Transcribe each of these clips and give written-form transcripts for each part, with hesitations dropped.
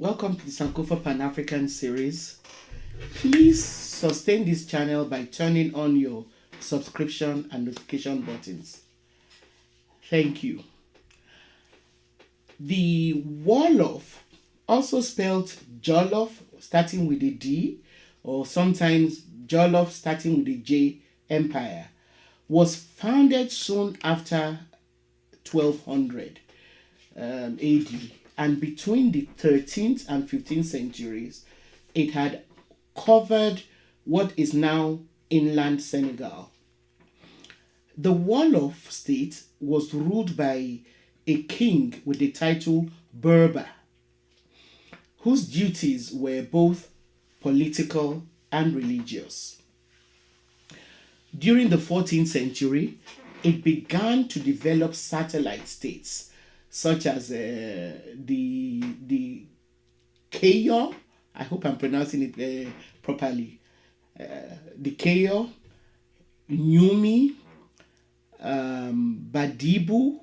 Welcome to the Sankofa Pan-African series. Please sustain this channel by turning on your subscription and notification buttons. Thank you. The Wolof, also spelled Jolof starting with a D, or sometimes Jolof starting with a J, Empire, was founded soon after 1200 AD, and between the 13th and 15th centuries, it had covered what is now inland Senegal. The Wolof state was ruled by a king with the title Berber, whose duties were both political and religious. During the 14th century, it began to develop satellite states such as the Keyo. I hope I'm pronouncing it properly. The Keyo, Nyumi, Badibu,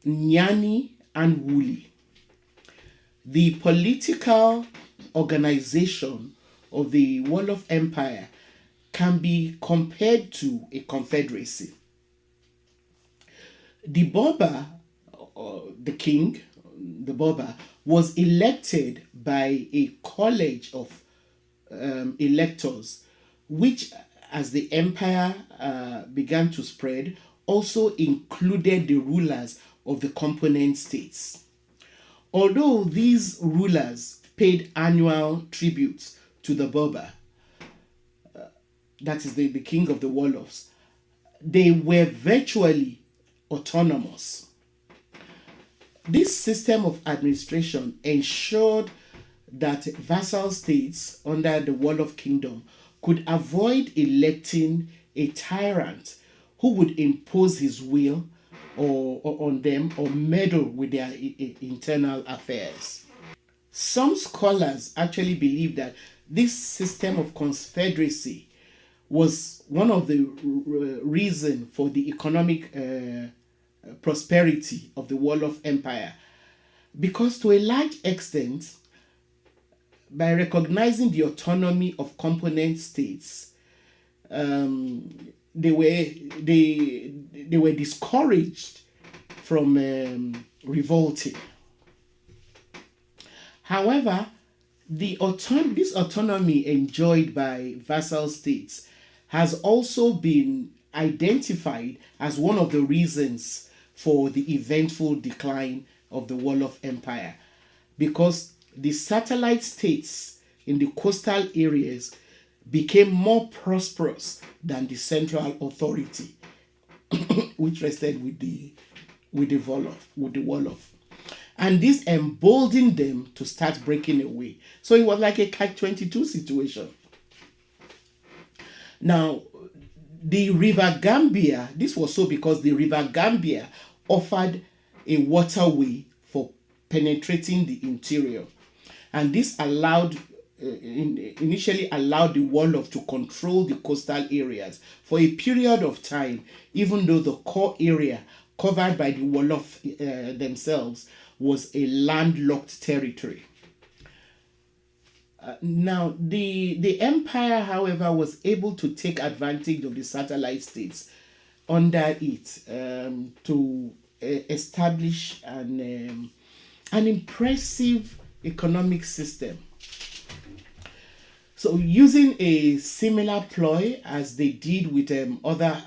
Nyani, and Wuli. The political organization of the Wolof Empire can be compared to a confederacy. The Berber, the king, the Berber, was elected by a college of electors, which, as the empire began to spread, also included the rulers of the component states. Although these rulers paid annual tributes to the Berber, that is the king of the Wolofs, they were virtually autonomous. This system of administration ensured that vassal states under the Wolof kingdom could avoid electing a tyrant who would impose his will or on them or meddle with their internal affairs. Some scholars actually believe that this system of confederacy was one of the reasons for the economic prosperity of the Wolof Empire, because to a large extent, by recognizing the autonomy of component states, they were discouraged from revolting. However, this autonomy enjoyed by vassal states has also been identified as one of the reasons for the eventful decline of the Wolof Empire, because the satellite states in the coastal areas became more prosperous than the central authority, which rested with the Wolof. And this emboldened them to start breaking away. So it was like a catch-22 situation. Now, the River Gambia, this was so because the River Gambia offered a waterway for penetrating the interior. And this initially allowed the Wolof to control the coastal areas for a period of time, even though the core area covered by the Wolof themselves was a landlocked territory. Now, the empire, however, was able to take advantage of the satellite states under it to establish an impressive economic system. So, using a similar ploy as they did with other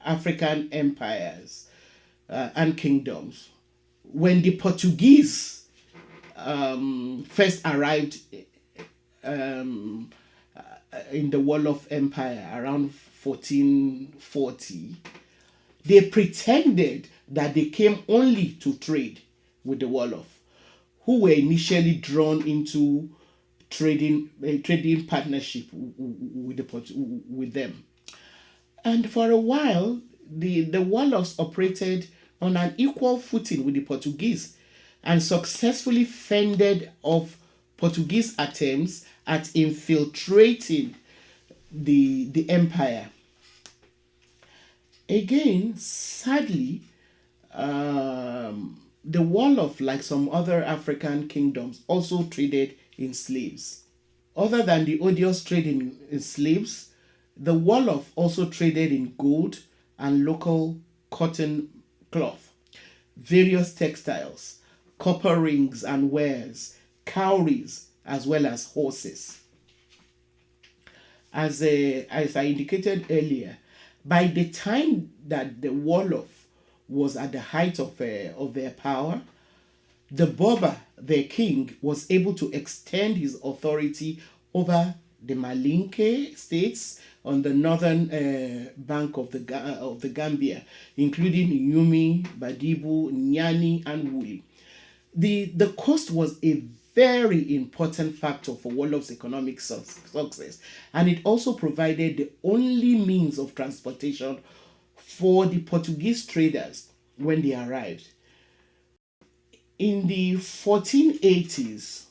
African empires and kingdoms, when the Portuguese first arrived in the Wolof Empire around 1440, they pretended that they came only to trade with the Wolof, who were initially drawn into trading partnership with them. And for a while, the Wolofs operated on an equal footing with the Portuguese and successfully fended off Portuguese attempts at infiltrating the empire. Again, sadly, the The Wolof, like some other African kingdoms, also traded in slaves. Other than the odious trade in slaves, the Wolof also traded in gold and local cotton cloth, various textiles, copper rings and wares, cowries, as well as horses. As I indicated earlier, by the time that the Wolof was at the height of their power, the Boba, their king, was able to extend his authority over the Malinke states on the northern bank of the Gambia, including Yumi, Badibu, Nyani, and Wuli. The coast was a very important factor for Wolof's economic success, and it also provided the only means of transportation for the Portuguese traders when they arrived. In the 1480s,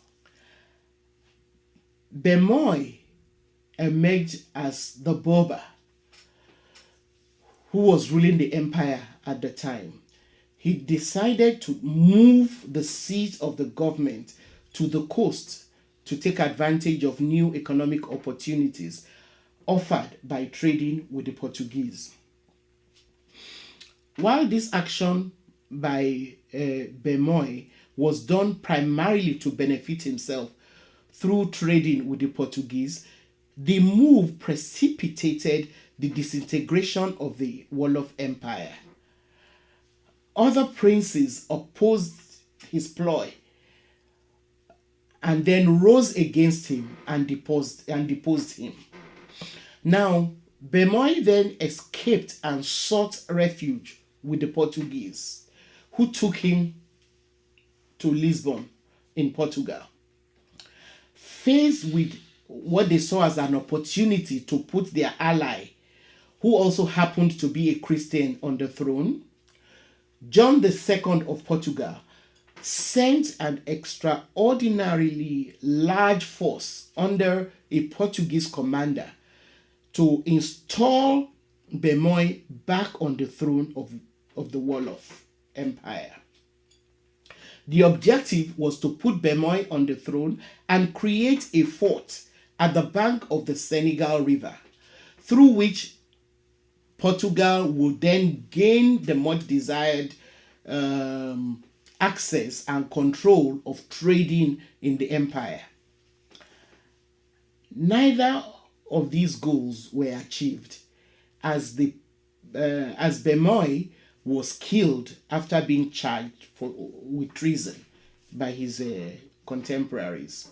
Bemoy emerged as the Boba who was ruling the empire at the time. He decided to move the seat of the government to the coast to take advantage of new economic opportunities offered by trading with the Portuguese. While this action by Bemoy was done primarily to benefit himself through trading with the Portuguese, the move precipitated the disintegration of the Wolof Empire. Other princes opposed his ploy and then rose against him and deposed him. Now, Bemoy then escaped and sought refuge with the Portuguese, who took him to Lisbon in Portugal. Faced with what they saw as an opportunity to put their ally, who also happened to be a Christian, on the throne, John II of Portugal sent an extraordinarily large force under a Portuguese commander to install Bemoy back on the throne of the Wolof Empire. The objective was to put Bemoy on the throne and create a fort at the bank of the Senegal River, through which Portugal would then gain the much desired access and control of trading in the empire. Neither of these goals were achieved, as Bemoy was killed after being charged with treason by his contemporaries.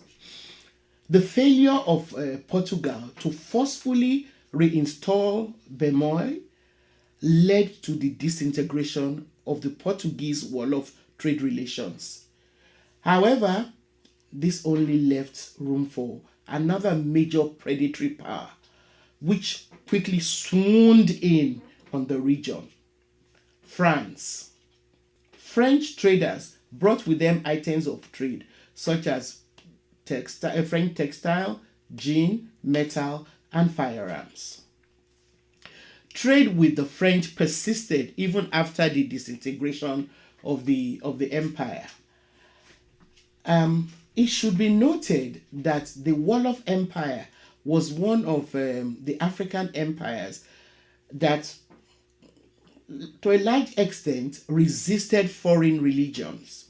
The failure of Portugal to forcefully reinstall Bemoy led to the disintegration of the Portuguese-Wolof trade relations. However, this only left room for another major predatory power, which quickly swooned in on the region: France. French traders brought with them items of trade such as French textile, gin, metal, and firearms. Trade with the French persisted even after the disintegration of the empire. It should be noted that the Wolof Empire was one of the African empires that, to a large extent, resisted foreign religions.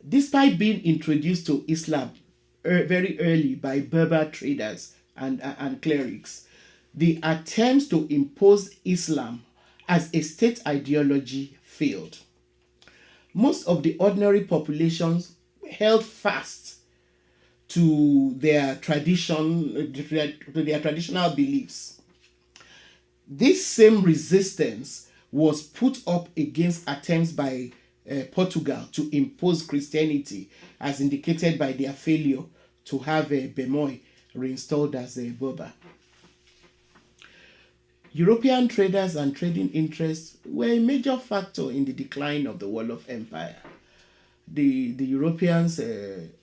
Despite being introduced to Islam very early by Berber traders and clerics, the attempts to impose Islam as a state ideology failed. Most of the ordinary populations held fast to their traditional beliefs. This same resistance was put up against attempts by Portugal to impose Christianity, as indicated by their failure to have Bemoy reinstalled as a Boba. European traders and trading interests were a major factor in the decline of the Wolof Empire. The Europeans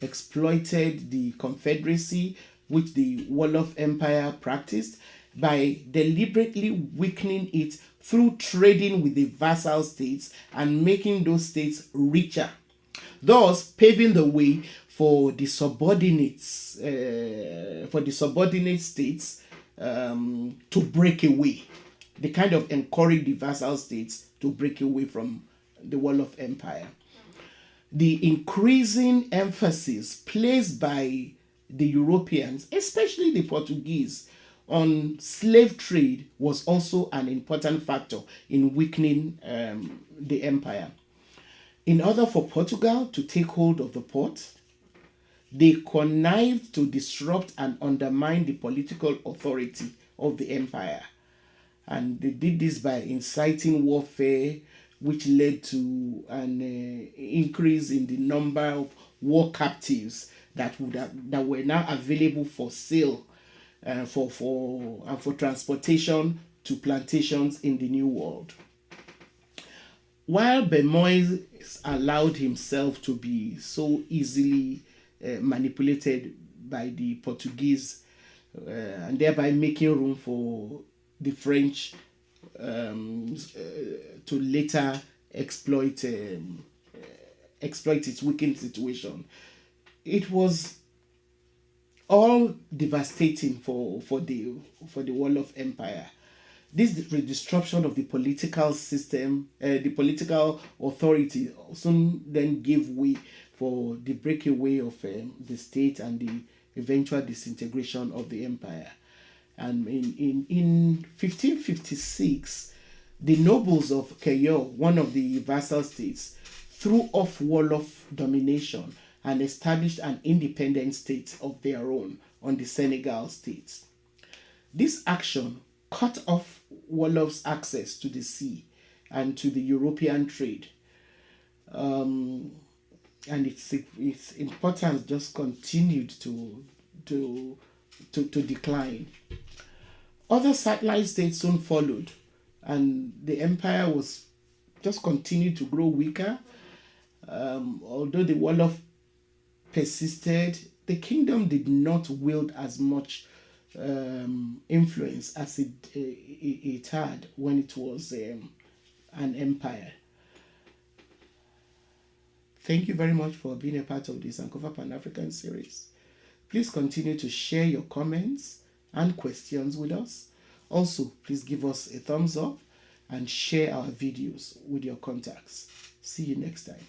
exploited the confederacy which the Wolof Empire practiced by deliberately weakening it through trading with the vassal states and making those states richer, thus paving the way for the subordinates, states to break away. They kind of encourage the vassal states to break away from the Wolof Empire. The increasing emphasis placed by the Europeans, especially the Portuguese, on slave trade was also an important factor in weakening the empire. In order for Portugal to take hold of the port, they connived to disrupt and undermine the political authority of the empire. And they did this by inciting warfare, which led to an increase in the number of war captives that were now available for sale, for transportation to plantations in the New World. While Bemoise allowed himself to be so easily manipulated by the Portuguese, and thereby making room for the French to later exploit its weakened situation, it was all devastating for the Wolof Empire. This disruption of the political system, the political authority, soon then gave way for the breakaway of the state and the eventual disintegration of the empire. And in 1556, the nobles of Cayo, one of the vassal states, threw off Wolof domination and established an independent state of their own on the Senegal state. This action cut off Wolof's access to the sea and to the European trade. And its importance just continued to decline. Other satellite states soon followed, and the empire was just continued to grow weaker. Although the Wolof persisted, the kingdom did not wield as much influence as it had when it was an empire. Thank you very much for being a part of this Uncover Pan-African series. Please continue to share your comments and questions with us. Also, please give us a thumbs up and share our videos with your contacts. See you next time.